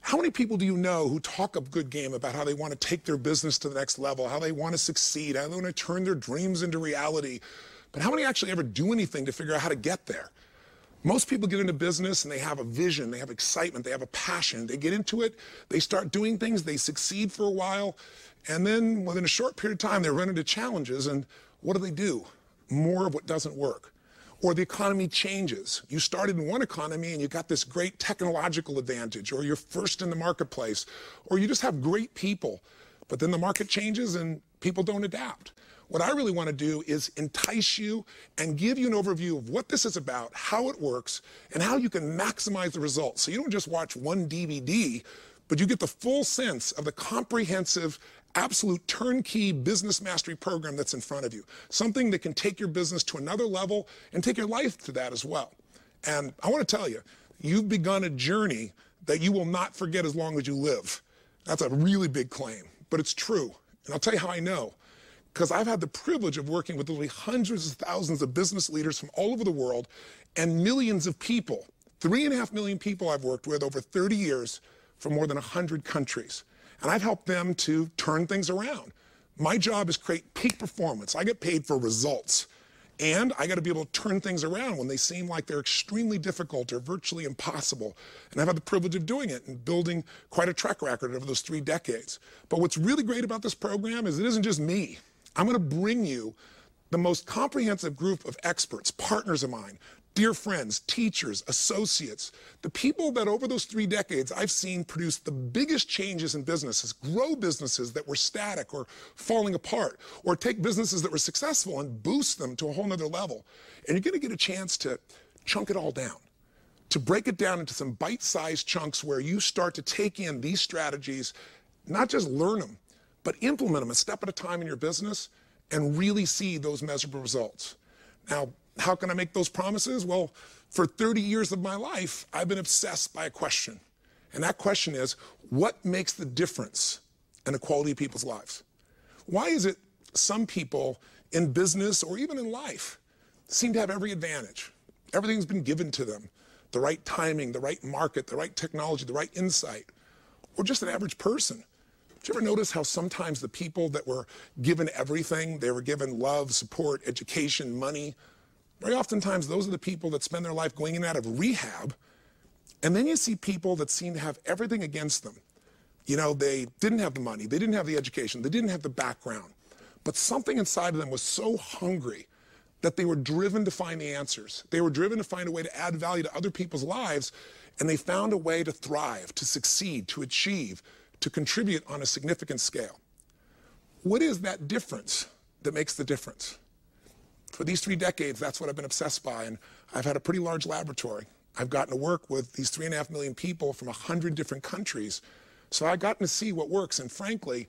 How many people do you know who talk a good game about how they want to take their business to the next level, how they want to succeed, how they want to turn their dreams into reality? But how many actually ever do anything to figure out how to get there? Most people get into business and they have a vision, they have excitement, they have a passion. They get into it, they start doing things, they succeed for a while, and then within a short period of time, they run into challenges, and what do? More of what doesn't work. Or the economy changes. You started in one economy and you got this great technological advantage, or you're first in the marketplace, or you just have great people, but then the market changes and people don't adapt. What I really want to do is entice you and give you an overview of what this is about, how it works, and how you can maximize the results. So you don't just watch one DVD, but you get the full sense of the comprehensive, absolute turnkey business mastery program that's in front of you. Something that can take your business to another level and take your life to that as well. And I want to tell you, you've begun a journey that you will not forget as long as you live. That's a really big claim, but it's true. And I'll tell you how I know. Because I've had the privilege of working with literally hundreds of thousands of business leaders from all over the world and millions of people. 3.5 million people I've worked with over 30 years from more than 100 countries. And I've helped them to turn things around. My job is create peak performance. I get paid for results. And I got to be able to turn things around when they seem like they're extremely difficult or virtually impossible. And I've had the privilege of doing it and building quite a track record over those 3 decades. But what's really great about this program is it isn't just me. I'm going to bring you the most comprehensive group of experts, partners of mine, dear friends, teachers, associates, the people that over those 3 decades I've seen produce the biggest changes in businesses, grow businesses that were static or falling apart, or take businesses that were successful and boost them to a whole nother level. And you're going to get a chance to chunk it all down, to break it down into some bite-sized chunks where you start to take in these strategies, not just learn them, but implement them a step at a time in your business and really see those measurable results. Now, how can I make those promises? Well, for 30 years of my life, I've been obsessed by a question. And that question is, what makes the difference in the quality of people's lives? Why is it some people in business or even in life seem to have every advantage? Everything's been given to them. The right timing, the right market, the right technology, the right insight, or just an average person. Did you ever notice how sometimes the people that were given everything, they were given love, support, education, money, very oftentimes those are the people that spend their life going in and out of rehab. And then you see people that seem to have everything against them. You know, they didn't have the money, they didn't have the education, they didn't have the background, but something inside of them was so hungry that they were driven to find the answers. They were driven to find a way to add value to other people's lives, and they found a way to thrive, to succeed, to achieve, to contribute on a significant scale. What is that difference that makes the difference? For these 3 decades, that's what I've been obsessed by, and I've had a pretty large laboratory. I've gotten to work with these 3.5 million people from 100 different countries, so I've gotten to see what works, and frankly,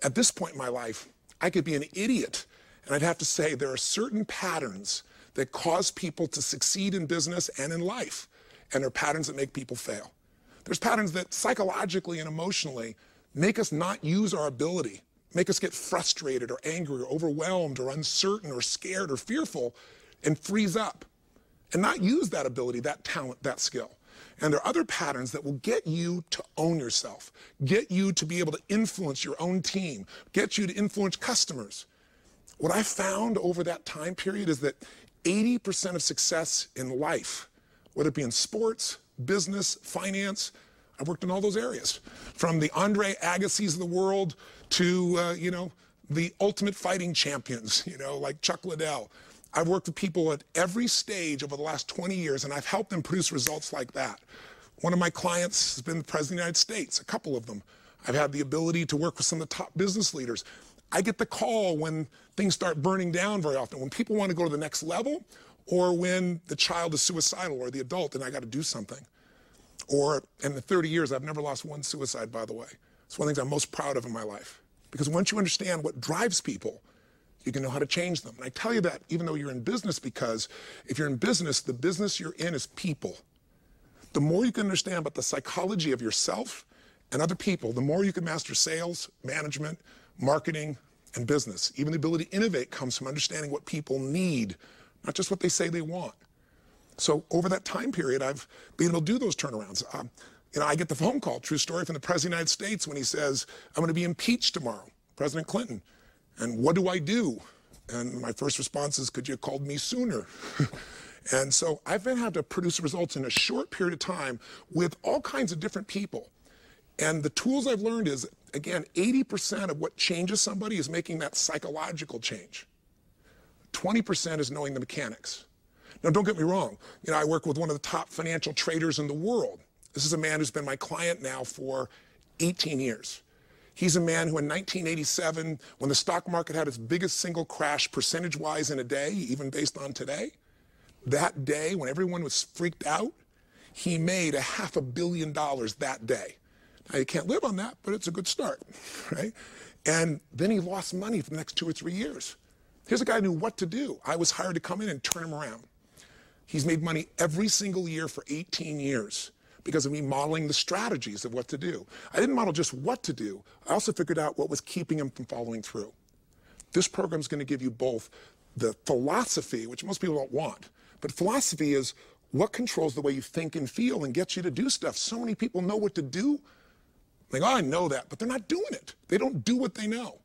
at this point in my life, I could be an idiot, and I'd have to say there are certain patterns that cause people to succeed in business and in life, and there are patterns that make people fail. There's patterns that psychologically and emotionally make us not use our ability, make us get frustrated or angry or overwhelmed or uncertain or scared or fearful and freeze up and not use that ability, that talent, that skill. And there are other patterns that will get you to own yourself, get you to be able to influence your own team, get you to influence customers. What I found over that time period is that 80% of success in life, whether it be in sports, business, finance, I've worked in all those areas. From the Andre Agassi's of the world to, the ultimate fighting champions, like Chuck Liddell. I've worked with people at every stage over the last 20 years, and I've helped them produce results like that. One of my clients has been the President of the United States, a couple of them. I've had the ability to work with some of the top business leaders. I get the call when things start burning down very often, when people want to go to the next level, or when the child is suicidal or the adult and I got to do something. Or in the 30 years, I've never lost one suicide, by the way. It's one of the things I'm most proud of in my life. Because once you understand what drives people, you can know how to change them. And I tell you that even though you're in business, because if you're in business, the business you're in is people. The more you can understand about the psychology of yourself and other people, the more you can master sales, management, marketing, and business. Even the ability to innovate comes from understanding what people need, not just what they say they want. So over that time period, I've been able to do those turnarounds. I get the phone call, true story, from the President of the United States when he says, I'm going to be impeached tomorrow, President Clinton. And what do I do? And my first response is, could you have called me sooner? And so I've been had to produce results in a short period of time with all kinds of different people. And the tools I've learned is, again, 80% of what changes somebody is making that psychological change. 20% is knowing the mechanics. Now, don't get me wrong. I work with one of the top financial traders in the world. This is a man who's been my client now for 18 years. He's a man who in 1987, when the stock market had its biggest single crash percentage-wise in a day, even based on today, that day when everyone was freaked out, he made $500 million that day. Now, you can't live on that, but it's a good start, right? And then he lost money for the next 2 or 3 years. Here's a guy who knew what to do. I was hired to come in and turn him around. He's made money every single year for 18 years because of me modeling the strategies of what to do. I didn't model just what to do. I also figured out what was keeping him from following through. This program is going to give you both the philosophy, which most people don't want, but philosophy is what controls the way you think and feel and gets you to do stuff. So many people know what to do. Like, oh, I know that, but they're not doing it. They don't do what they know.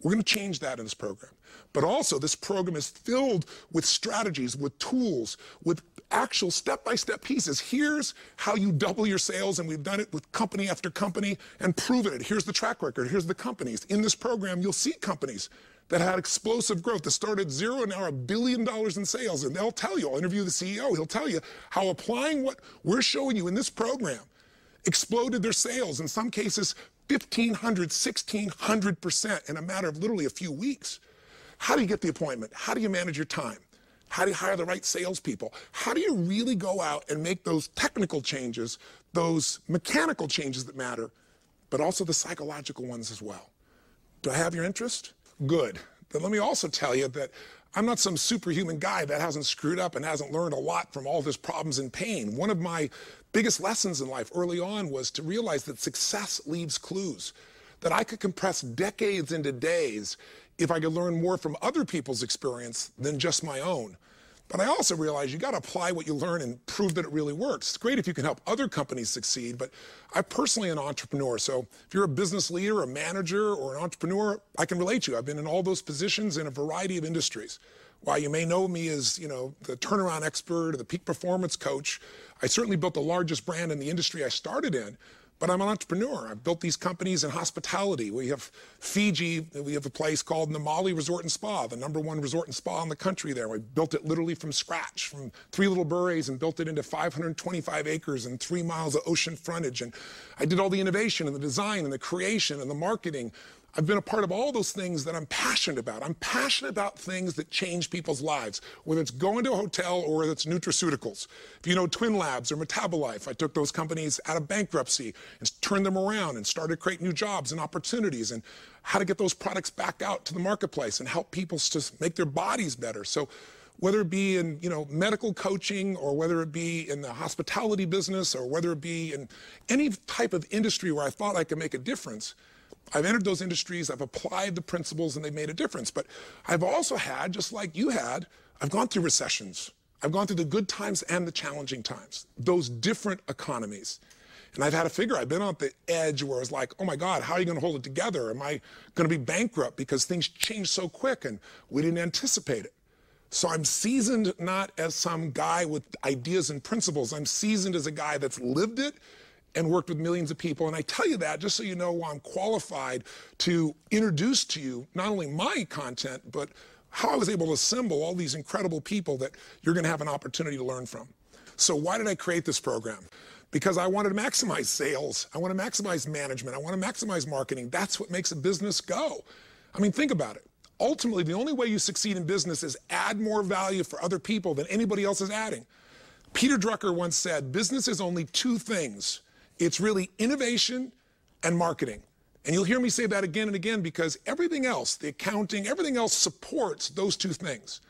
We're going to change that in this program. But also, this program is filled with strategies, with tools, with actual step-by-step pieces. Here's how you double your sales, and we've done it with company after company and proven it. Here's the track record. Here's the companies. In this program, you'll see companies that had explosive growth that started zero and now are $1 billion in sales. And they'll tell you, I'll interview the CEO, he'll tell you how applying what we're showing you in this program exploded their sales, in some cases 1,500, 1,600% in a matter of literally a few weeks. How do you get the appointment? How do you manage your time? How do you hire the right salespeople? How do you really go out and make those technical changes, those mechanical changes that matter, but also the psychological ones as well? Do I have your interest? Good. Then let me also tell you that I'm not some superhuman guy that hasn't screwed up and hasn't learned a lot from all of his problems and pain. One of my biggest lessons in life early on was to realize that success leaves clues, that I could compress decades into days if I could learn more from other people's experience than just my own. But I also realized you got to apply what you learn and prove that it really works. It's great if you can help other companies succeed, but I'm personally an entrepreneur. So if you're a business leader, a manager, or an entrepreneur, I can relate to you. I've been in all those positions in a variety of industries. While you may know me as, the turnaround expert or the peak performance coach, I certainly built the largest brand in the industry I started in. But I'm an entrepreneur. I've built these companies in hospitality. We have Fiji. We have a place called Namali Resort and Spa, the #1 resort and spa in the country there. We built it literally from scratch, from 3 little bures, and built it into 525 acres and 3 miles of ocean frontage. And I did all the innovation and the design and the creation and the marketing. I've been a part of all those things that I'm passionate about. I'm passionate about things that change people's lives, whether it's going to a hotel or whether it's nutraceuticals. If you know Twin Labs or Metabolife, I took those companies out of bankruptcy and turned them around and started creating new jobs and opportunities and how to get those products back out to the marketplace and help people to make their bodies better. So whether it be in medical coaching or whether it be in the hospitality business or whether it be in any type of industry where I thought I could make a difference, I've entered those industries, I've applied the principles, and they've made a difference. But I've also had, just like you had, I've gone through recessions. I've gone through the good times and the challenging times, those different economies. And I've had to figure, I've been on the edge where it's like, oh my God, how are you going to hold it together? Am I going to be bankrupt because things change so quick and we didn't anticipate it? So I'm seasoned not as some guy with ideas and principles. I'm seasoned as a guy that's lived it and worked with millions of people. And I tell you that just so you know why I'm qualified to introduce to you not only my content, but how I was able to assemble all these incredible people that you're going to have an opportunity to learn from. So why did I create this program? Because I wanted to maximize sales. I want to maximize management. I want to maximize marketing. That's what makes a business go. I mean, think about it. Ultimately, the only way you succeed in business is add more value for other people than anybody else is adding. Peter Drucker once said, business is only 2 things. It's really innovation and marketing. And you'll hear me say that again and again because everything else, the accounting, everything else supports those 2 things.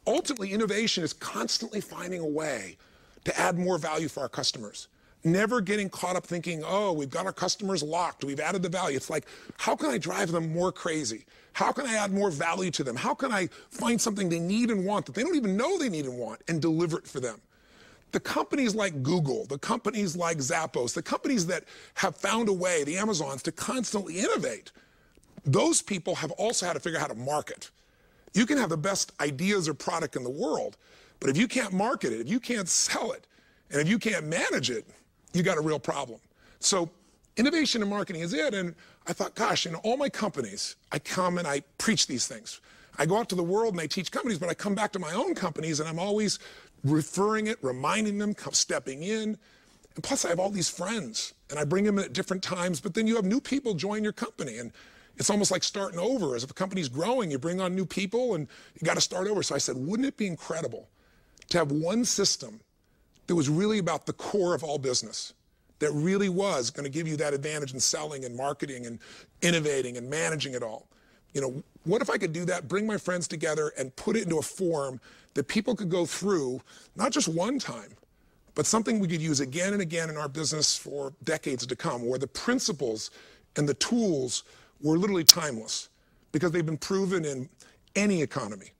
Ultimately, innovation is constantly finding a way to add more value for our customers. Never getting caught up thinking, oh, we've got our customers locked, we've added the value. It's like, how can I drive them more crazy? How can I add more value to them? How can I find something they need and want that they don't even know they need and want and deliver it for them? The companies like Google, the companies like Zappos, the companies that have found a way, the Amazons, to constantly innovate, those people have also had to figure out how to market. You can have the best ideas or product in the world, but if you can't market it, if you can't sell it, and if you can't manage it, you got a real problem. So innovation and marketing is it. And I thought, gosh, in all my companies, I come and I preach these things. I go out to the world and I teach companies, but I come back to my own companies and I'm always referring it, reminding them, stepping in. And plus I have all these friends and I bring them in at different times, but then you have new people join your company. And it's almost like starting over. As if a company's growing, you bring on new people and you got to start over. So I said, wouldn't it be incredible to have one system that was really about the core of all business, that really was going to give you that advantage in selling and marketing and innovating and managing it all? You know, what if I could do that, bring my friends together and put it into a form that people could go through, not just one time, but something we could use again and again in our business for decades to come, where the principles and the tools were literally timeless because they've been proven in any economy.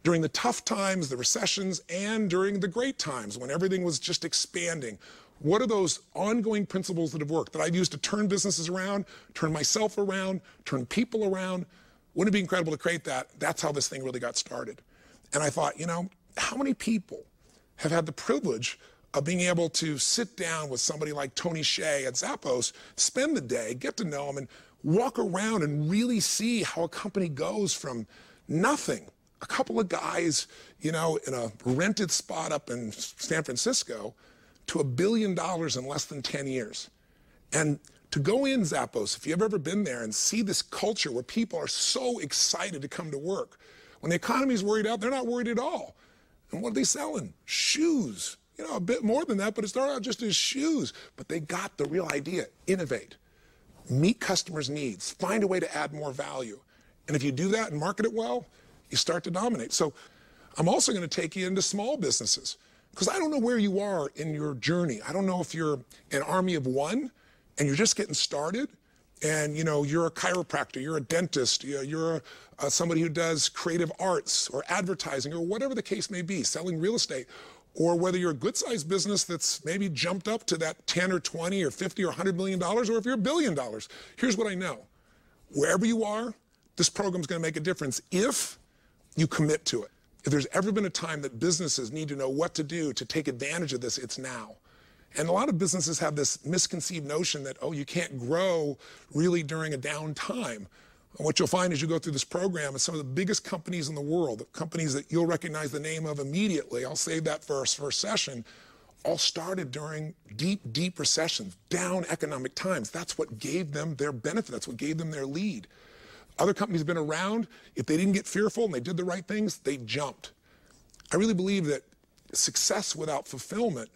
During the tough times, the recessions, and during the great times when everything was just expanding. What are those ongoing principles that have worked, that I've used to turn businesses around, turn myself around, turn people around? Wouldn't it be incredible to create that? That's how this thing really got started. And I thought, you know, how many people have had the privilege of being able to sit down with somebody like Tony Hsieh at Zappos, spend the day, get to know him, and walk around and really see how a company goes from nothing, a couple of guys, you know, in a rented spot up in San Francisco, to $1 billion in less than 10 years. And to go in Zappos, if you've ever been there and see this culture where people are so excited to come to work. When the economy's worried out, they're not worried at all. And what are they selling? Shoes. You know, a bit more than that, but it started out just as shoes. But they got the real idea: innovate, meet customers' needs, find a way to add more value. And if you do that and market it well, you start to dominate. So I'm also going to take you into small businesses, because I don't know where you are in your journey. I don't know if you're an army of one and you're just getting started, and you know, you're a chiropractor, you're a dentist, you're somebody who does creative arts or advertising or whatever the case may be, selling real estate, or whether you're a good-sized business that's maybe jumped up to that 10 or 20 or 50 or $100 million, or if you're $1 billion. Here's what I know. Wherever you are, this program's going to make a difference if you commit to it. If there's ever been a time that businesses need to know what to do to take advantage of this, it's now. And a lot of businesses have this misconceived notion that, oh, you can't grow really during a down time. And what you'll find as you go through this program is some of the biggest companies in the world, the companies that you'll recognize the name of immediately, I'll save that for our first session, all started during deep, deep recessions, down economic times. That's what gave them their benefit. That's what gave them their lead. Other companies have been around. If they didn't get fearful and they did the right things, they jumped. I really believe that success without fulfillment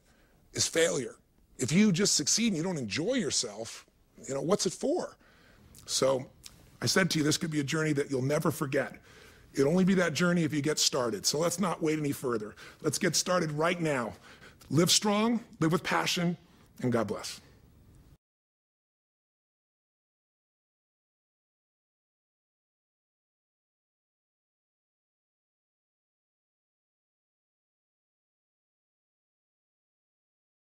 is failure. If you just succeed and you don't enjoy yourself, you know, what's it for? So I said to you, this could be a journey that you'll never forget. It'll only be that journey if you get started. So let's not wait any further. Let's get started right now. Live strong, live with passion, and God bless.